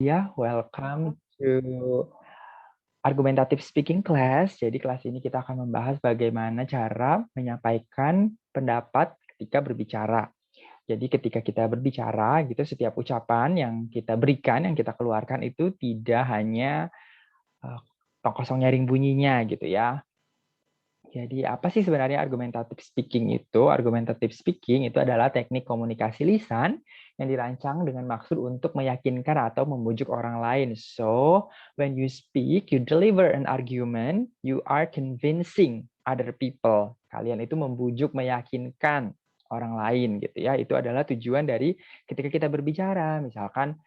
Ya, welcome to Argumentative Speaking Class. Jadi kelas ini kita akan membahas bagaimana cara menyampaikan pendapat ketika berbicara. Jadi ketika kita berbicara gitu, setiap ucapan yang kita berikan, yang kita keluarkan itu tidak hanya tong kosong nyaring bunyinya gitu ya. Jadi apa sih sebenarnya argumentative speaking itu? Argumentative speaking itu adalah teknik komunikasi lisan yang dirancang dengan maksud untuk meyakinkan atau membujuk orang lain. So, when you speak, you deliver an argument, you are convincing other people. Kalian itu membujuk, meyakinkan orang lain gitu ya. Itu adalah tujuan dari ketika kita berbicara. Misalkan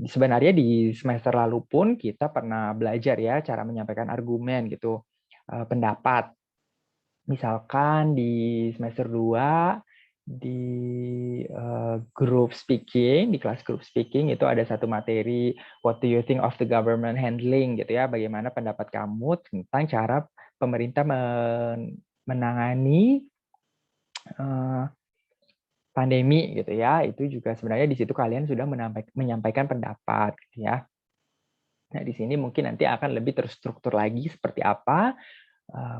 sebenarnya di semester lalu pun kita pernah belajar ya cara menyampaikan argumen gitu, pendapat. Misalkan di semester 2 di group speaking, di kelas group speaking itu ada satu materi what do you think of the government handling gitu ya, bagaimana pendapat kamu tentang cara pemerintah menangani pandemi gitu ya. Itu juga sebenarnya di situ kalian sudah menyampaikan pendapat gitu ya. Nah, di sini mungkin nanti akan lebih terstruktur lagi seperti apa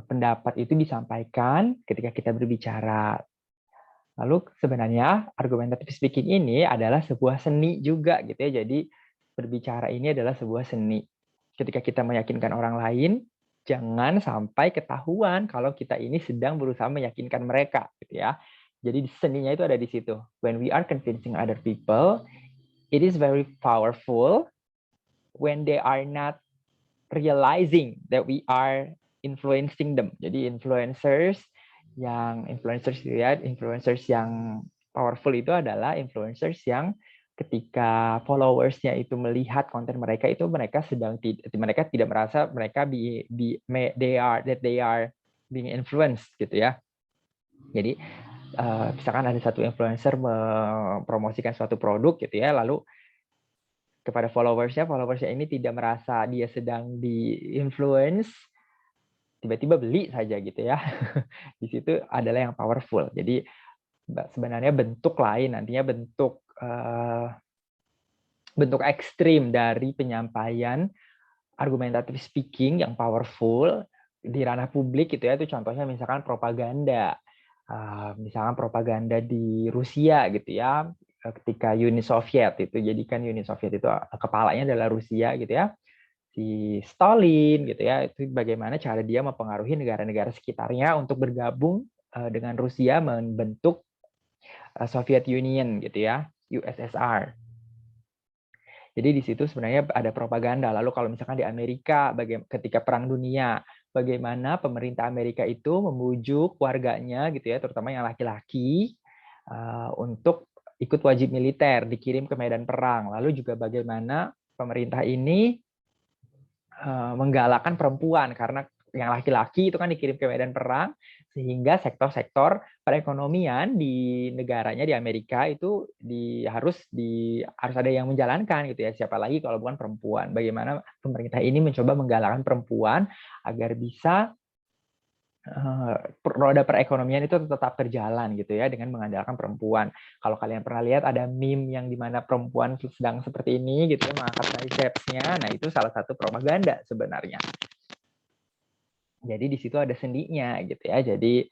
pendapat itu disampaikan ketika kita berbicara. Lalu sebenarnya argumentative speaking ini adalah sebuah seni juga gitu ya. Jadi berbicara ini adalah sebuah seni. Ketika kita meyakinkan orang lain, jangan sampai ketahuan kalau kita ini sedang berusaha meyakinkan mereka gitu ya. Jadi seninya itu ada di situ. When we are convincing other people, it is very powerful when they are not realizing that we are influencing them. Jadi influencers yang powerful itu adalah influencers yang ketika followersnya itu melihat konten mereka itu mereka tidak merasa mereka they are being influenced gitu ya. Jadi misalkan ada satu influencer mempromosikan suatu produk gitu ya, lalu kepada followersnya ini tidak merasa dia sedang di-influence, tiba-tiba beli saja gitu ya. Di situ adalah yang powerful. Jadi sebenarnya bentuk lain, nantinya bentuk ekstrim dari penyampaian argumentative speaking yang powerful di ranah publik gitu ya, itu contohnya misalkan propaganda. Misalkan propaganda di Rusia gitu ya, ketika Uni Soviet itu, jadi kan Uni Soviet itu kepalanya adalah Rusia gitu ya, si Stalin gitu ya, itu bagaimana cara dia mempengaruhi negara-negara sekitarnya untuk bergabung dengan Rusia membentuk Soviet Union gitu ya, USSR. Jadi di situ sebenarnya ada propaganda. Lalu kalau misalkan di Amerika, ketika Perang Dunia, bagaimana pemerintah Amerika itu membujuk warganya gitu ya, terutama yang laki-laki, untuk ikut wajib militer, dikirim ke medan perang. Lalu juga bagaimana pemerintah ini menggalakkan perempuan karena yang laki-laki itu kan dikirim ke medan perang, sehingga sektor-sektor perekonomian di negaranya di Amerika itu harus ada yang menjalankan gitu ya, siapa lagi kalau bukan perempuan. Bagaimana pemerintah ini mencoba menggalakkan perempuan agar bisa roda perekonomian itu tetap berjalan gitu ya dengan mengandalkan perempuan. Kalau kalian pernah lihat ada meme yang dimana perempuan sedang seperti ini gitu ya, mengangkat tricepsnya, nah itu salah satu propaganda sebenarnya. Jadi di situ ada sendinya gitu ya. Jadi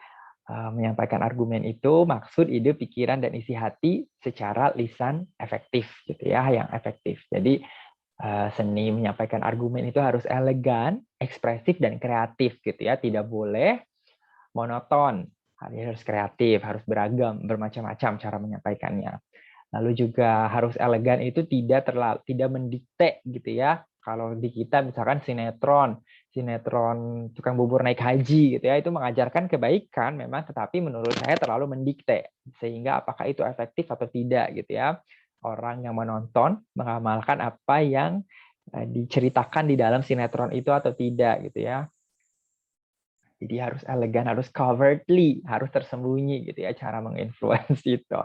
menyampaikan argumen itu maksud, ide, pikiran dan isi hati secara lisan efektif gitu ya, yang efektif. Jadi seni menyampaikan argumen itu harus elegan, ekspresif dan kreatif gitu ya. Tidak boleh monoton, harus kreatif, harus beragam, bermacam-macam cara menyampaikannya. Lalu juga harus elegan itu tidak mendikte gitu ya. Kalau di kita misalkan sinetron tukang bubur naik haji gitu ya, itu mengajarkan kebaikan memang, tetapi menurut saya terlalu mendikte, sehingga apakah itu efektif atau tidak gitu ya. Orang yang menonton mengamalkan apa yang diceritakan di dalam sinetron itu atau tidak gitu ya. Jadi harus elegan, harus covertly, harus tersembunyi gitu ya cara menginfluence itu.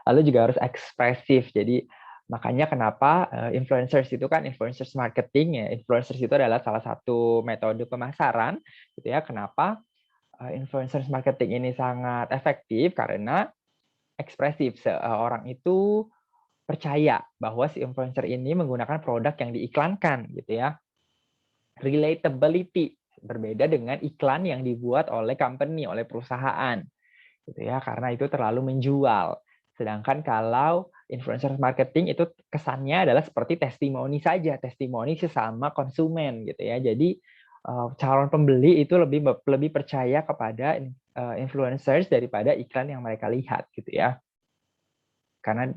Lalu juga harus ekspresif. Jadi makanya kenapa influencers itu kan influencers marketing ya. Influencers itu adalah salah satu metode pemasaran gitu ya. Kenapa influencers marketing ini sangat efektif? Karena ekspresif. Orang itu percaya bahwa si influencer ini menggunakan produk yang diiklankan gitu ya. Relatability berbeda dengan iklan yang dibuat oleh company, oleh perusahaan gitu ya, karena itu terlalu menjual. Sedangkan kalau influencer marketing itu kesannya adalah seperti testimoni saja, testimoni sesama konsumen gitu ya. Jadi calon pembeli itu lebih percaya kepada influencers daripada iklan yang mereka lihat gitu ya. Karena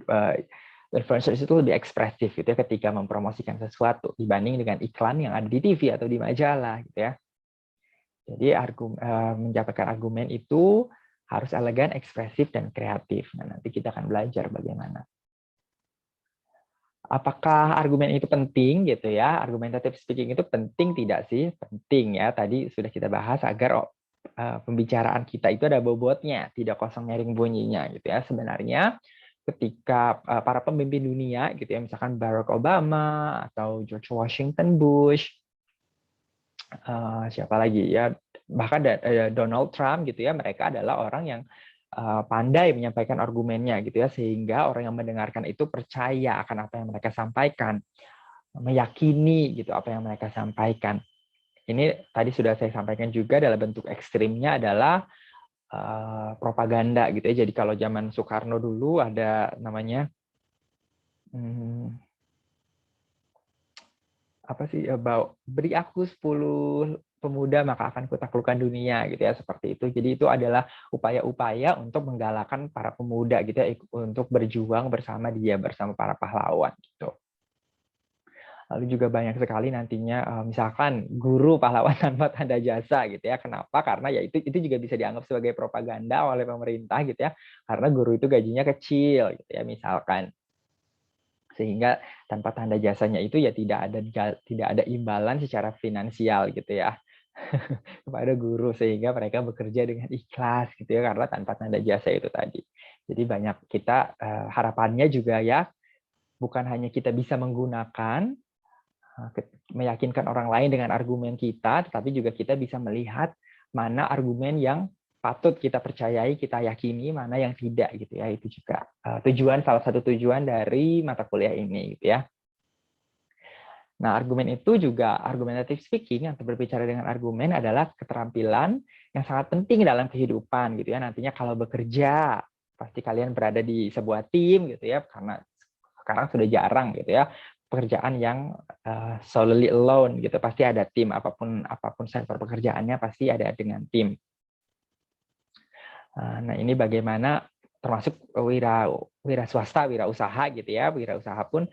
influencers itu lebih ekspresif gitu ya ketika mempromosikan sesuatu dibanding dengan iklan yang ada di TV atau di majalah gitu ya. Jadi menjabarkan argumen itu harus elegan, ekspresif, dan kreatif. Nah, nanti kita akan belajar bagaimana. Apakah argumen itu penting gitu ya? Argumentative speaking itu penting tidak sih? Penting ya. Tadi sudah kita bahas agar pembicaraan kita itu ada bobotnya, tidak kosong nyaring bunyinya gitu ya. Sebenarnya ketika para pemimpin dunia gitu ya, misalkan Barack Obama atau George Washington Bush, siapa lagi ya, bahkan Donald Trump gitu ya, mereka adalah orang yang pandai menyampaikan argumennya gitu ya, sehingga orang yang mendengarkan itu percaya akan apa yang mereka sampaikan, meyakini gitu apa yang mereka sampaikan. Ini tadi sudah saya sampaikan juga dalam bentuk ekstrimnya adalah propaganda gitu ya. Jadi kalau zaman Soekarno dulu ada namanya apa sih, beri aku 10 pemuda maka akan kutaklukkan dunia gitu ya, seperti itu. Jadi itu adalah upaya-upaya untuk menggalakkan para pemuda gitu ya, untuk berjuang bersama dia, bersama para pahlawan gitu. Lalu juga banyak sekali nantinya misalkan guru pahlawan tanpa tanda jasa gitu ya. Kenapa? Karena ya itu juga bisa dianggap sebagai propaganda oleh pemerintah gitu ya. Karena guru itu gajinya kecil gitu ya misalkan. Sehingga tanpa tanda jasanya itu ya tidak ada imbalan secara finansial gitu ya kepada guru, sehingga mereka bekerja dengan ikhlas gitu ya karena tanpa tanda jasa itu tadi. Jadi banyak kita harapannya juga ya, bukan hanya kita bisa menggunakan meyakinkan orang lain dengan argumen kita, tetapi juga kita bisa melihat mana argumen yang patut kita percayai, kita yakini, mana yang tidak gitu ya. Itu juga salah satu tujuan dari mata kuliah ini gitu ya. Nah, argumen itu juga argumentative speaking atau berbicara dengan argumen adalah keterampilan yang sangat penting dalam kehidupan gitu ya. Nantinya kalau bekerja pasti kalian berada di sebuah tim gitu ya, karena sekarang sudah jarang gitu ya pekerjaan yang solely alone gitu, pasti ada tim, apapun sektor pekerjaannya pasti ada dengan tim. Nah, ini bagaimana termasuk wira swasta, wira usaha gitu ya. Wira usaha pun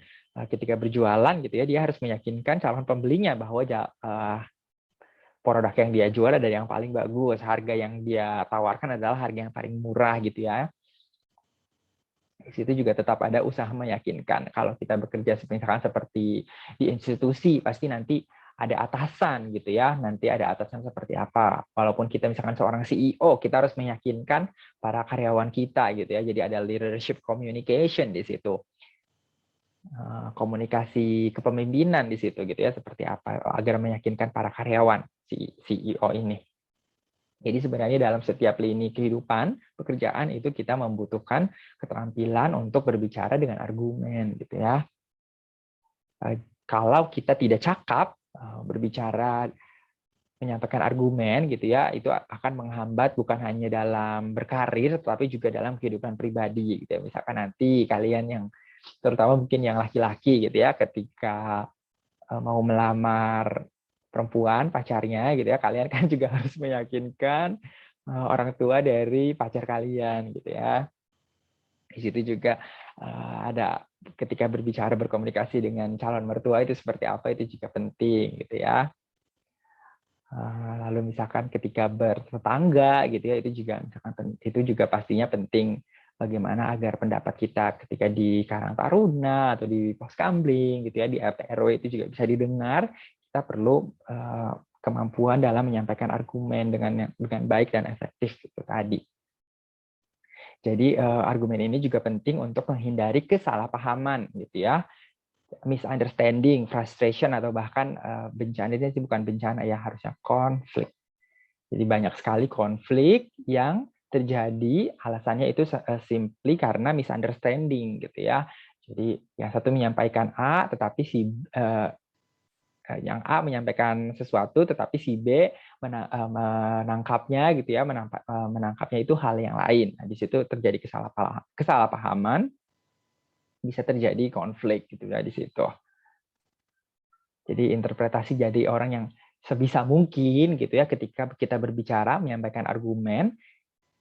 ketika berjualan gitu ya, dia harus meyakinkan calon pembelinya bahwa produk yang dia jual adalah yang paling bagus, harga yang dia tawarkan adalah harga yang paling murah gitu ya. Di situ juga tetap ada usaha meyakinkan. Kalau kita bekerja misalkan seperti di institusi, pasti nanti ada atasan gitu ya. Nanti ada atasan seperti apa. Walaupun kita misalkan seorang CEO, kita harus meyakinkan para karyawan kita gitu ya. Jadi ada leadership communication di situ. Komunikasi kepemimpinan di situ gitu ya, seperti apa agar meyakinkan para karyawan si CEO ini. Jadi sebenarnya dalam setiap lini kehidupan, pekerjaan itu kita membutuhkan keterampilan untuk berbicara dengan argumen gitu ya. Kalau kita tidak cakap berbicara, menyampaikan argumen gitu ya, itu akan menghambat bukan hanya dalam berkarir tetapi juga dalam kehidupan pribadi gitu ya. Misalkan nanti kalian yang terutama mungkin yang laki-laki gitu ya, ketika mau melamar perempuan pacarnya gitu ya, kalian kan juga harus meyakinkan orang tua dari pacar kalian gitu ya. Di situ juga ada ketika berbicara berkomunikasi dengan calon mertua itu seperti apa, itu juga penting gitu ya. Lalu misalkan ketika bertetangga gitu ya, itu juga pastinya penting bagaimana agar pendapat kita ketika di Karang Taruna atau di Pos Kamling gitu ya, di RT RW itu juga bisa didengar. Kita perlu kemampuan dalam menyampaikan argumen dengan baik dan efektif itu tadi. Jadi argumen ini juga penting untuk menghindari kesalahpahaman gitu ya, misunderstanding, frustration, atau bahkan bencana. Ini sih bukan bencana ya, harusnya konflik. Jadi banyak sekali konflik yang terjadi alasannya itu simply karena misunderstanding gitu ya. Jadi yang satu menyampaikan A, tetapi yang A menyampaikan sesuatu, tetapi si B menangkapnya gitu ya, menangkapnya itu hal yang lain. Nah, di situ terjadi kesalahpahaman, bisa terjadi konflik gitu ya di situ. Jadi interpretasi jadi orang yang sebisa mungkin gitu ya, ketika kita berbicara menyampaikan argumen,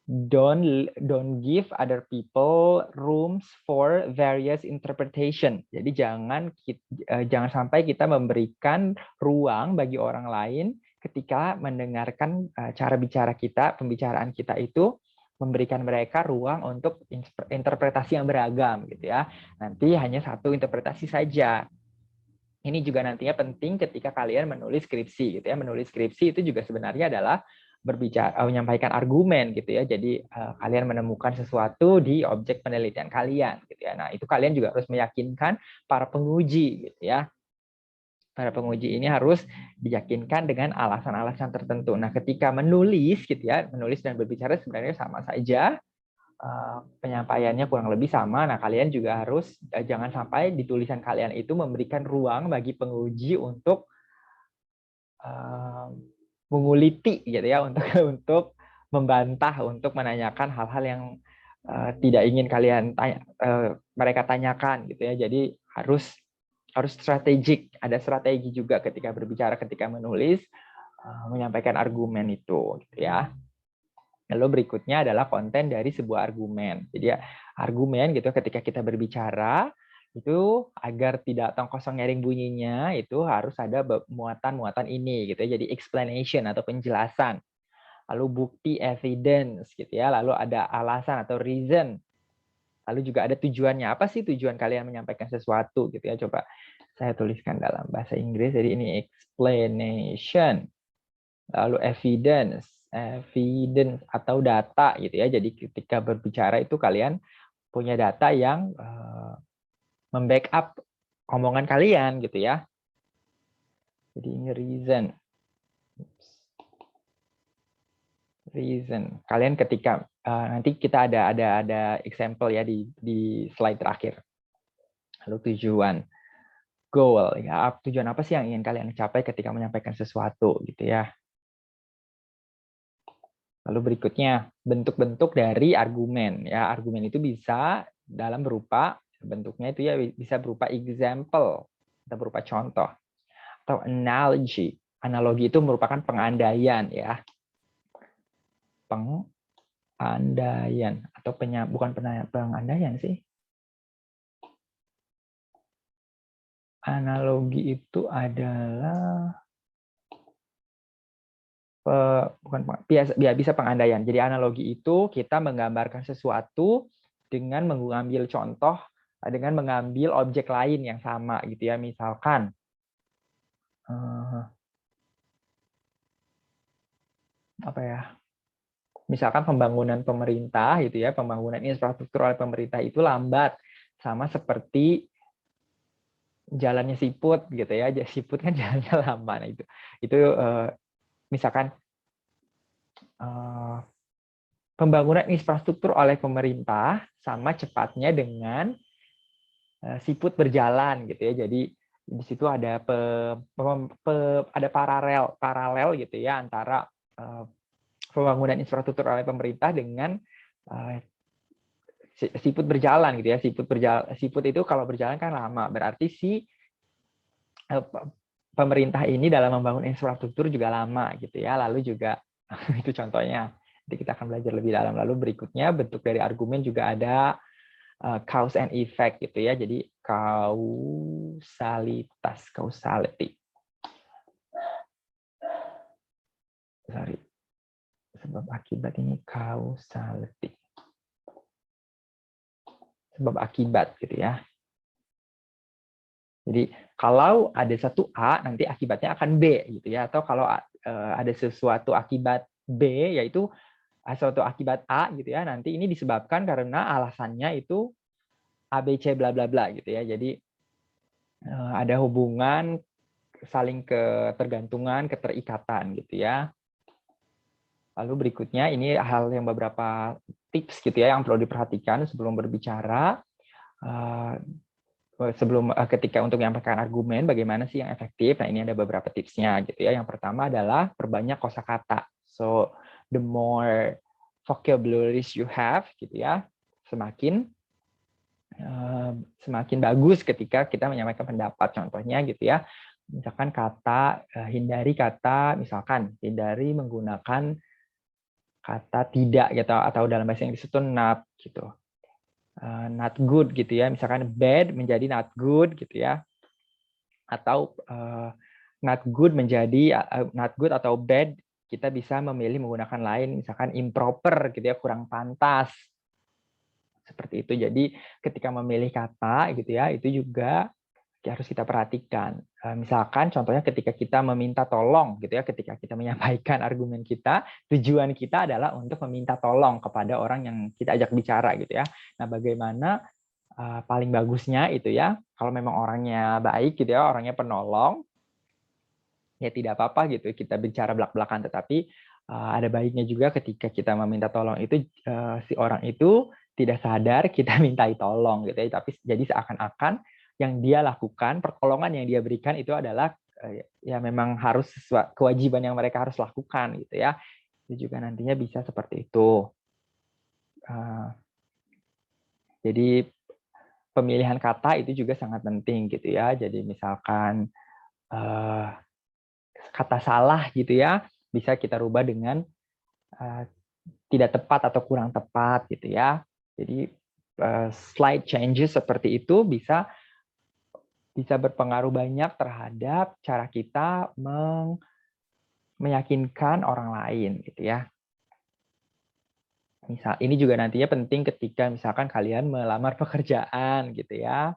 don't give other people rooms for various interpretation. Jadi jangan sampai kita memberikan ruang bagi orang lain ketika mendengarkan cara bicara kita, pembicaraan kita itu, memberikan mereka ruang untuk interpretasi yang beragam gitu ya. Nanti hanya satu interpretasi saja. Ini juga nantinya penting ketika kalian menulis skripsi gitu ya. Menulis skripsi itu juga sebenarnya adalah menyampaikan argumen gitu ya. Jadi kalian menemukan sesuatu di objek penelitian kalian gitu ya. Nah, itu kalian juga harus meyakinkan para penguji gitu ya. Para penguji ini harus diyakinkan dengan alasan-alasan tertentu. Nah, ketika menulis gitu ya, menulis dan berbicara sebenarnya sama saja, penyampaiannya kurang lebih sama. Nah, kalian juga harus jangan sampai di tulisan kalian itu memberikan ruang bagi penguji untuk menguliti gitu ya, untuk membantah, untuk menanyakan hal-hal yang tidak ingin mereka tanyakan gitu ya. Jadi harus strategik, ada strategi juga ketika berbicara, ketika menulis, menyampaikan argumen itu gitu ya. Lalu berikutnya adalah konten dari sebuah argumen. Jadi argumen gitu ketika kita berbicara itu agar tidak tong kosong nyaring bunyinya itu harus ada muatan-muatan ini gitu ya. Jadi explanation atau penjelasan. Lalu bukti evidence gitu ya. Lalu ada alasan atau reason. Lalu juga ada tujuannya. Apa sih tujuan kalian menyampaikan sesuatu gitu ya. Coba saya tuliskan dalam bahasa Inggris. Jadi ini explanation. Lalu evidence atau data gitu ya. Jadi ketika berbicara itu kalian punya data yang membackup omongan kalian gitu ya. Jadi ini reason. Kalian ketika nanti kita ada example ya di slide terakhir. Lalu tujuan, goal ya. Tujuan apa sih yang ingin kalian capai ketika menyampaikan sesuatu gitu ya. Lalu berikutnya, bentuk-bentuk dari argumen. Ya, argumen itu bisa dalam berupa, bentuknya itu ya bisa berupa example, atau berupa contoh. Atau analogy. Analogi itu merupakan pengandaian ya. Pengandaian. Atau bukan pengandaian sih. Analogi itu adalah bisa pengandaian. Jadi analogi itu kita menggambarkan sesuatu dengan mengambil contoh, dengan mengambil objek lain yang sama gitu ya. Misalkan apa ya? Misalkan pembangunan pemerintah gitu ya, pembangunan infrastruktur oleh pemerintah itu lambat, sama seperti jalannya siput gitu ya. Siput kan jalannya lama. Nah, itu misalkan pembangunan infrastruktur oleh pemerintah sama cepatnya dengan siput berjalan gitu ya. Jadi di situ ada ada paralel gitu ya antara pembangunan infrastruktur oleh pemerintah dengan siput berjalan gitu ya. Siput itu kalau berjalan kan lama, berarti pemerintah ini dalam membangun infrastruktur juga lama gitu ya. Lalu juga itu contohnya. Nanti kita akan belajar lebih dalam. Lalu berikutnya bentuk dari argumen juga ada cause and effect gitu ya. Jadi causality. Sorry. Sebab akibat ini causality. Sebab akibat gitu ya. Jadi kalau ada satu A, nanti akibatnya akan B gitu ya. Atau kalau ada sesuatu akibat B, yaitu sesuatu akibat A gitu ya. Nanti ini disebabkan karena alasannya itu A, B, C, bla bla bla gitu ya. Jadi ada hubungan saling ketergantungan, keterikatan gitu ya. Lalu berikutnya ini hal yang beberapa tips gitu ya yang perlu diperhatikan sebelum berbicara. ketika untuk menyampaikan argumen, bagaimana sih yang efektif? Nah, ini ada beberapa tipsnya gitu ya. Yang pertama adalah perbanyak kosakata. So, the more vocabularies you have gitu ya, semakin semakin bagus ketika kita menyampaikan pendapat. Contohnya gitu ya, misalkan hindari menggunakan kata tidak gitu, atau dalam bahasa Inggris itu not gitu. Not good gitu ya, misalkan bad menjadi not good gitu ya, atau not good atau bad kita bisa memilih menggunakan lain, misalkan improper gitu ya, kurang pantas seperti itu. Jadi ketika memilih kata gitu ya, itu juga harus kita perhatikan. Misalkan contohnya ketika kita meminta tolong gitu ya, ketika kita menyampaikan argumen kita, tujuan kita adalah untuk meminta tolong kepada orang yang kita ajak bicara gitu ya. Nah, bagaimana paling bagusnya itu ya, kalau memang orangnya baik gitu ya, orangnya penolong, ya tidak apa-apa gitu kita bicara belak-belakan, tetapi ada baiknya juga ketika kita meminta tolong itu si orang itu tidak sadar kita mintai tolong gitu ya, tapi jadi seakan-akan yang dia lakukan, pertolongan yang dia berikan itu adalah ya memang harus kewajiban yang mereka harus lakukan gitu ya. Itu juga nantinya bisa seperti itu. Jadi pemilihan kata itu juga sangat penting gitu ya. Jadi misalkan kata salah gitu ya, bisa kita rubah dengan tidak tepat atau kurang tepat gitu ya. Jadi slight changes seperti itu bisa berpengaruh banyak terhadap cara kita meyakinkan orang lain gitu ya. Misal ini juga nantinya penting ketika misalkan kalian melamar pekerjaan gitu ya.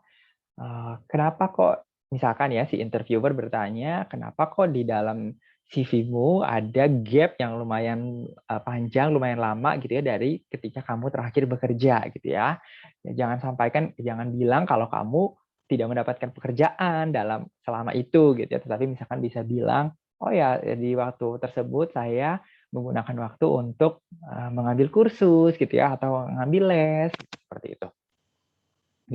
Kenapa kok misalkan ya si interviewer bertanya, kenapa kok di dalam CV-mu ada gap yang lumayan panjang, lumayan lama gitu ya dari ketika kamu terakhir bekerja gitu ya. Jangan bilang kalau kamu tidak mendapatkan pekerjaan selama itu gitu ya, tetapi misalkan bisa bilang, oh ya di waktu tersebut saya menggunakan waktu untuk mengambil kursus gitu ya, atau mengambil les seperti itu.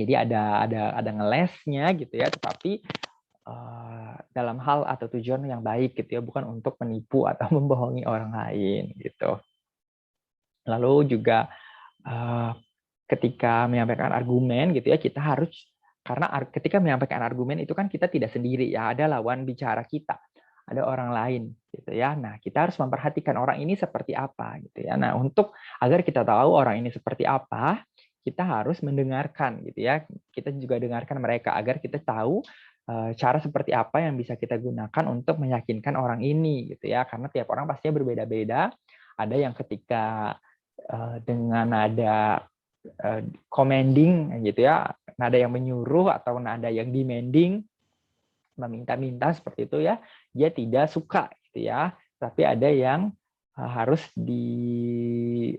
Jadi ada ngelesnya gitu ya, tetapi dalam hal atau tujuan yang baik gitu ya, bukan untuk menipu atau membohongi orang lain gitu. Lalu juga ketika menyampaikan argumen gitu ya, kita harus, karena ketika menyampaikan argumen itu kan kita tidak sendiri ya, ada lawan bicara kita, ada orang lain gitu ya. Nah, kita harus memperhatikan orang ini seperti apa gitu ya. Nah, untuk agar kita tahu orang ini seperti apa, kita harus mendengarkan gitu ya. Kita juga dengarkan mereka agar kita tahu cara seperti apa yang bisa kita gunakan untuk meyakinkan orang ini gitu ya. Karena tiap orang pastinya berbeda-beda. Ada yang ketika dengan nada commanding gitu ya, nada yang menyuruh atau nada yang demanding, meminta-minta seperti itu ya, dia tidak suka gitu ya. Tapi ada yang harus di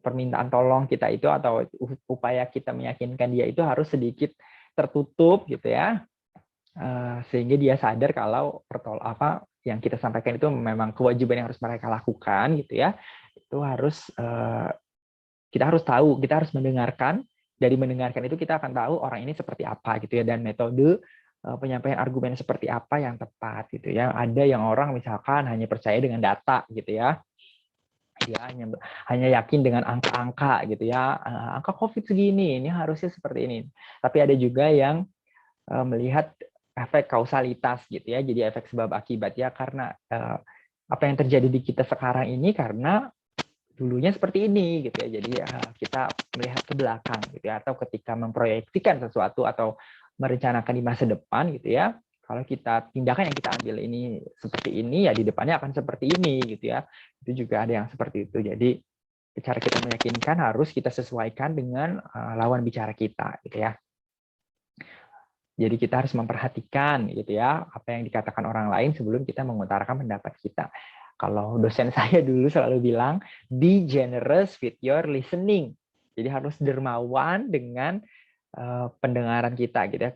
permintaan tolong kita itu atau upaya kita meyakinkan dia itu harus sedikit tertutup gitu ya, sehingga dia sadar kalau yang kita sampaikan itu memang kewajiban yang harus mereka lakukan gitu ya. Itu harus kita harus tahu, kita harus mendengarkan. Dari mendengarkan itu kita akan tahu orang ini seperti apa gitu ya, dan metode penyampaian argumen seperti apa yang tepat gitu ya. Ada yang orang misalkan hanya percaya dengan data gitu ya, dia hanya yakin dengan angka-angka gitu ya, angka COVID segini, ini harusnya seperti ini. Tapi ada juga yang melihat efek kausalitas gitu ya, jadi efek sebab akibat ya, karena apa yang terjadi di kita sekarang ini karena dulunya seperti ini gitu ya. Jadi kita melihat ke belakang gitu ya, atau ketika memproyeksikan sesuatu atau merencanakan di masa depan gitu ya, kalau tindakan yang kita ambil ini seperti ini ya, di depannya akan seperti ini gitu ya. Itu juga ada yang seperti itu. Jadi cara kita meyakinkan harus kita sesuaikan dengan lawan bicara kita gitu ya. Jadi kita harus memperhatikan gitu ya, apa yang dikatakan orang lain sebelum kita mengutarakan pendapat kita. Kalau dosen saya dulu selalu bilang, be generous with your listening. Jadi harus dermawan dengan pendengaran kita gitu ya.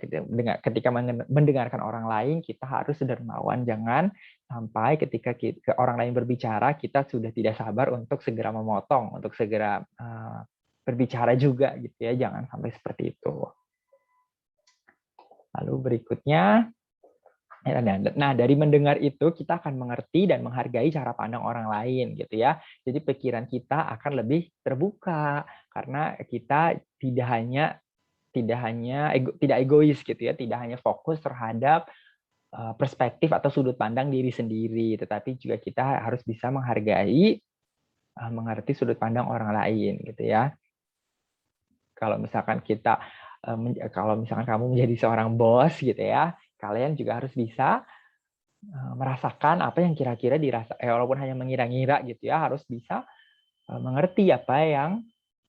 Ketika mendengarkan orang lain, kita harus dermawan, jangan sampai ketika orang lain berbicara kita sudah tidak sabar untuk segera memotong, untuk segera berbicara juga gitu ya. Jangan sampai seperti itu. Lalu berikutnya, nah dari mendengar itu kita akan mengerti dan menghargai cara pandang orang lain gitu ya. Jadi pikiran kita akan lebih terbuka karena kita tidak egois gitu ya, tidak hanya fokus terhadap perspektif atau sudut pandang diri sendiri, tetapi juga kita harus bisa menghargai, mengerti sudut pandang orang lain gitu ya. Kalau misalkan kalau misalkan kamu menjadi seorang bos gitu ya, kalian juga harus bisa merasakan apa yang kira-kira walaupun hanya mengira-ngira gitu ya, harus bisa mengerti apa yang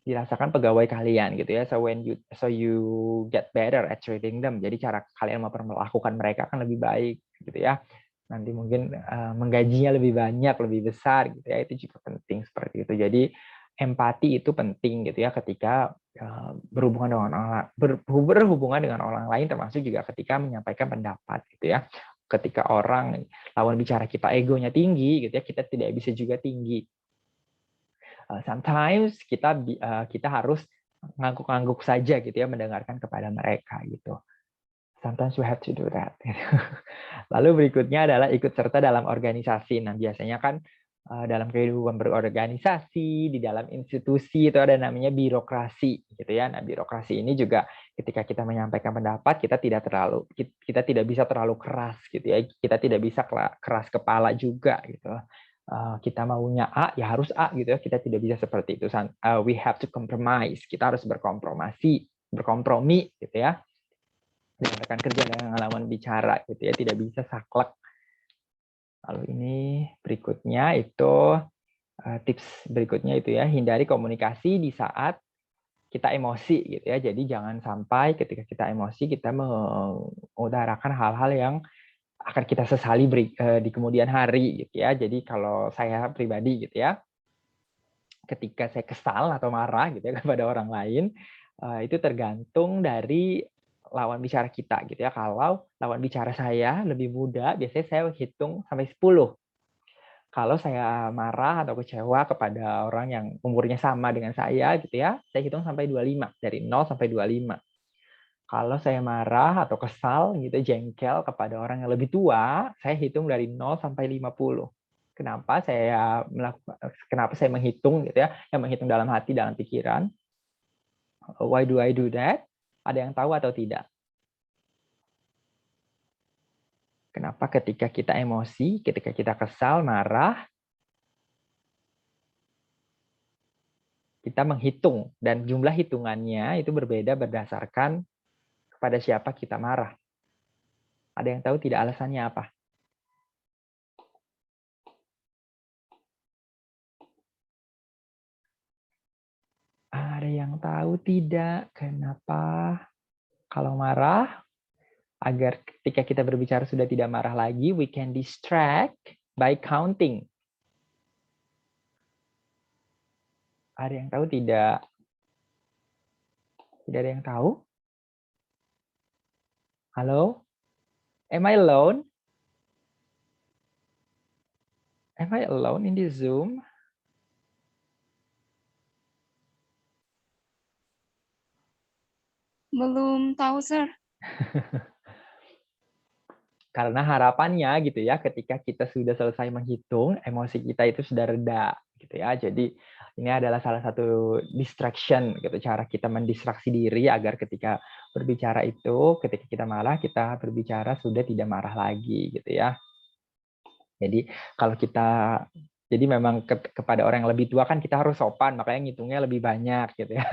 dirasakan pegawai kalian gitu ya. So you get better at treating them. Jadi cara kalian memperlakukan mereka akan lebih baik gitu ya. Nanti mungkin menggajinya lebih banyak, lebih besar gitu ya. Itu juga penting seperti itu. Jadi empati itu penting gitu ya ketika berhubungan dengan orang lain, termasuk juga ketika menyampaikan pendapat gitu ya. Ketika lawan bicara kita egonya tinggi gitu ya, kita tidak bisa juga tinggi. Sometimes kita harus ngangguk-ngangguk saja gitu ya, mendengarkan kepada mereka gitu. Sometimes we have to do that. Lalu berikutnya adalah ikut serta dalam organisasi. Nah, biasanya kan dalam kehidupan berorganisasi, di dalam institusi itu ada namanya birokrasi gitu ya. Nah, birokrasi ini juga ketika kita menyampaikan pendapat, kita tidak bisa terlalu keras gitu ya. Kita tidak bisa keras kepala juga gitu. Kita maunya A ya harus A gitu ya. Kita tidak bisa seperti itu. We have to compromise. Kita harus berkompromi gitu ya. Dengan rekan kerja dengan lawan bicara gitu ya, tidak bisa saklek. Lalu ini berikutnya itu tips berikutnya itu ya, hindari komunikasi di saat kita emosi gitu ya. Jadi jangan sampai ketika kita emosi kita mengutarakan hal-hal yang akan kita sesali di kemudian hari gitu ya. Jadi kalau saya pribadi gitu ya, ketika saya kesal atau marah gitu ya kepada orang lain, itu tergantung dari lawan bicara kita gitu ya. Kalau lawan bicara saya lebih muda, biasanya saya hitung sampai 10. Kalau saya marah atau kecewa kepada orang yang umurnya sama dengan saya gitu ya, saya hitung sampai 25, dari 0 sampai 25. Kalau saya marah atau kesal gitu, jengkel kepada orang yang lebih tua, saya hitung dari 0 sampai 50. Kenapa saya menghitung gitu ya, yang menghitung dalam hati, dalam pikiran. Why do I do that? Ada yang tahu atau tidak? Kenapa ketika kita emosi, ketika kita kesal, marah, kita menghitung, dan jumlah hitungannya itu berbeda berdasarkan kepada siapa kita marah. Ada yang tahu tidak alasannya apa? Ada yang tahu tidak kenapa kalau marah, agar ketika kita berbicara sudah tidak marah lagi, we can distract by counting. Ada yang tahu tidak? Tidak ada yang tahu? Halo? Am I alone? Am I alone in this Zoom? Belum tahu, Sir. Karena harapannya gitu ya, ketika kita sudah selesai menghitung, emosi kita itu sudah reda gitu ya. Jadi ini adalah salah satu distraction gitu, cara kita mendistraksi diri agar ketika berbicara itu, ketika kita marah, kita berbicara sudah tidak marah lagi gitu ya. Jadi kalau jadi memang kepada orang yang lebih tua kan kita harus sopan, makanya ngitungnya lebih banyak gitu ya.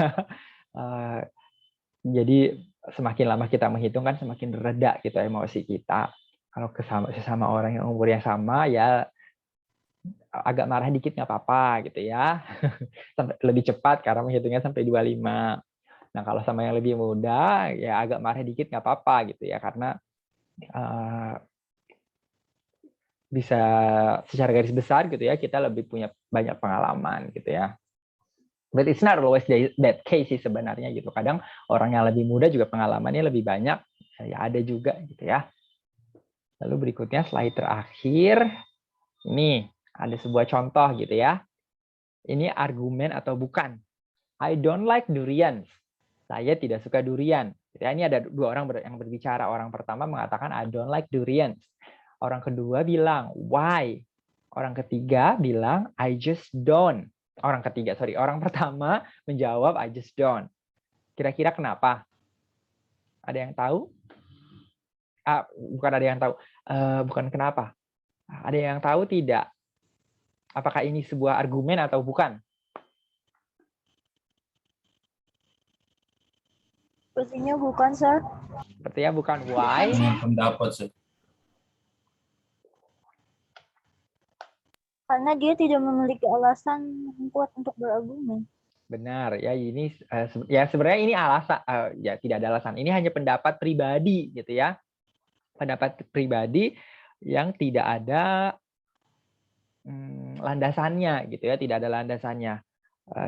Jadi semakin lama kita menghitung kan semakin reda gitu emosi kita. Kalau sesama orang yang umur yang sama ya agak marah dikit nggak apa-apa gitu ya. Sampai lebih cepat karena menghitungnya sampai 25. Nah kalau sama yang lebih muda ya agak marah dikit nggak apa-apa gitu ya, karena bisa secara garis besar gitu ya kita lebih punya banyak pengalaman gitu ya. But it's not always that case sih sebenarnya gitu. Kadang orang yang lebih muda juga pengalamannya lebih banyak, ya ada juga gitu ya. Lalu berikutnya slide terakhir, ini ada sebuah contoh gitu ya. Ini argumen atau bukan. I don't like durians. Saya tidak suka durian. Ya, ini ada dua orang yang berbicara. Orang pertama mengatakan I don't like durians. Orang kedua bilang why. Orang ketiga bilang I just don't. Orang pertama menjawab I just don't. Kira-kira kenapa? Ada yang tahu? Bukan ada yang tahu. Bukan kenapa. Ada yang tahu tidak? Apakah ini sebuah argumen atau bukan? Sepertinya bukan, Sir. Sepertinya bukan. Why? Hanya pendapat, Sir. Karena dia tidak memiliki alasan yang kuat untuk berargumen. Benar ya, ini ya sebenarnya ini alasan ya tidak ada alasan. Ini hanya pendapat pribadi gitu ya. Pendapat pribadi yang tidak ada landasannya gitu ya, tidak ada landasannya.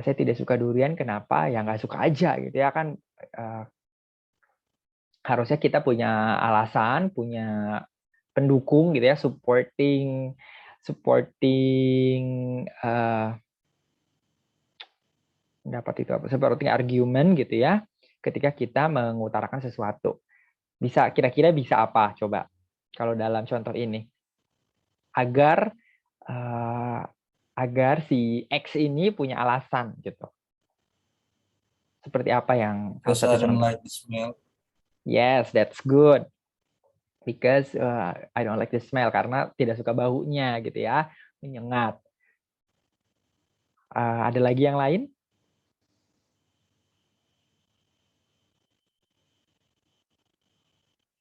Saya tidak suka durian, kenapa? Ya nggak suka aja gitu ya kan. Harusnya kita punya alasan, punya pendukung gitu ya, supporting pendapat itu apa? Supporting argument gitu ya, ketika kita mengutarakan sesuatu. Bisa kira-kira bisa apa? Coba kalau dalam contoh ini, agar si X ini punya alasan gitu. Seperti apa yang salah Because satu I don't contoh? like the smell. Yes, that's good. Because I don't like the smell, karena tidak suka baunya gitu ya, menyengat. Ada lagi yang lain?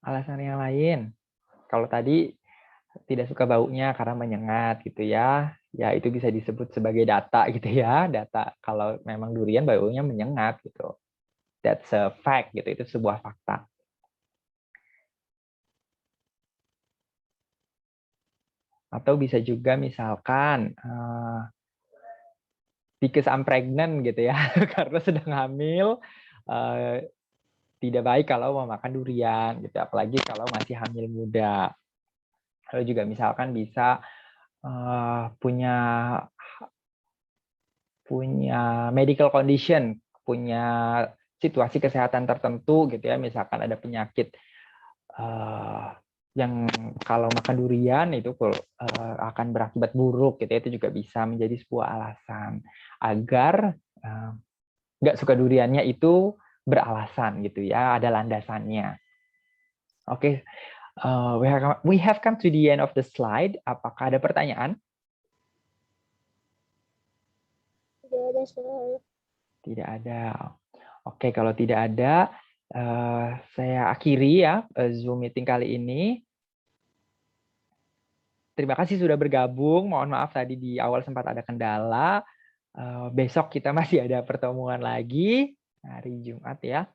Alasan yang lain. Kalau tadi tidak suka baunya karena menyengat gitu ya, ya itu bisa disebut sebagai data gitu ya, data kalau memang durian baunya menyengat gitu. That's a fact gitu, itu sebuah fakta. Atau bisa juga misalkan because I'm pregnant gitu ya, karena sedang hamil, tidak baik kalau memakan durian gitu, apalagi kalau masih hamil muda. Lalu juga misalkan bisa punya medical condition, punya situasi kesehatan tertentu gitu ya, misalkan ada penyakit yang kalau makan durian itu akan berakibat buruk gitu ya, itu juga bisa menjadi sebuah alasan agar nggak suka duriannya itu beralasan gitu ya, ada landasannya. Oke, we have come to the end of the slide. Apakah ada pertanyaan? Tidak ada, Sir. Tidak ada. Oke, kalau tidak ada, saya akhiri ya Zoom meeting kali ini. Terima kasih sudah bergabung. Mohon maaf tadi di awal sempat ada kendala. Besok kita masih ada pertemuan lagi hari Jumat ya.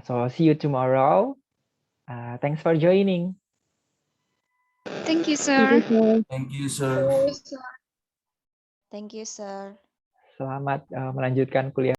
So see you tomorrow. Thanks for joining. Thank you, sir. Thank you, sir. Thank you, sir. Selamat melanjutkan kuliah.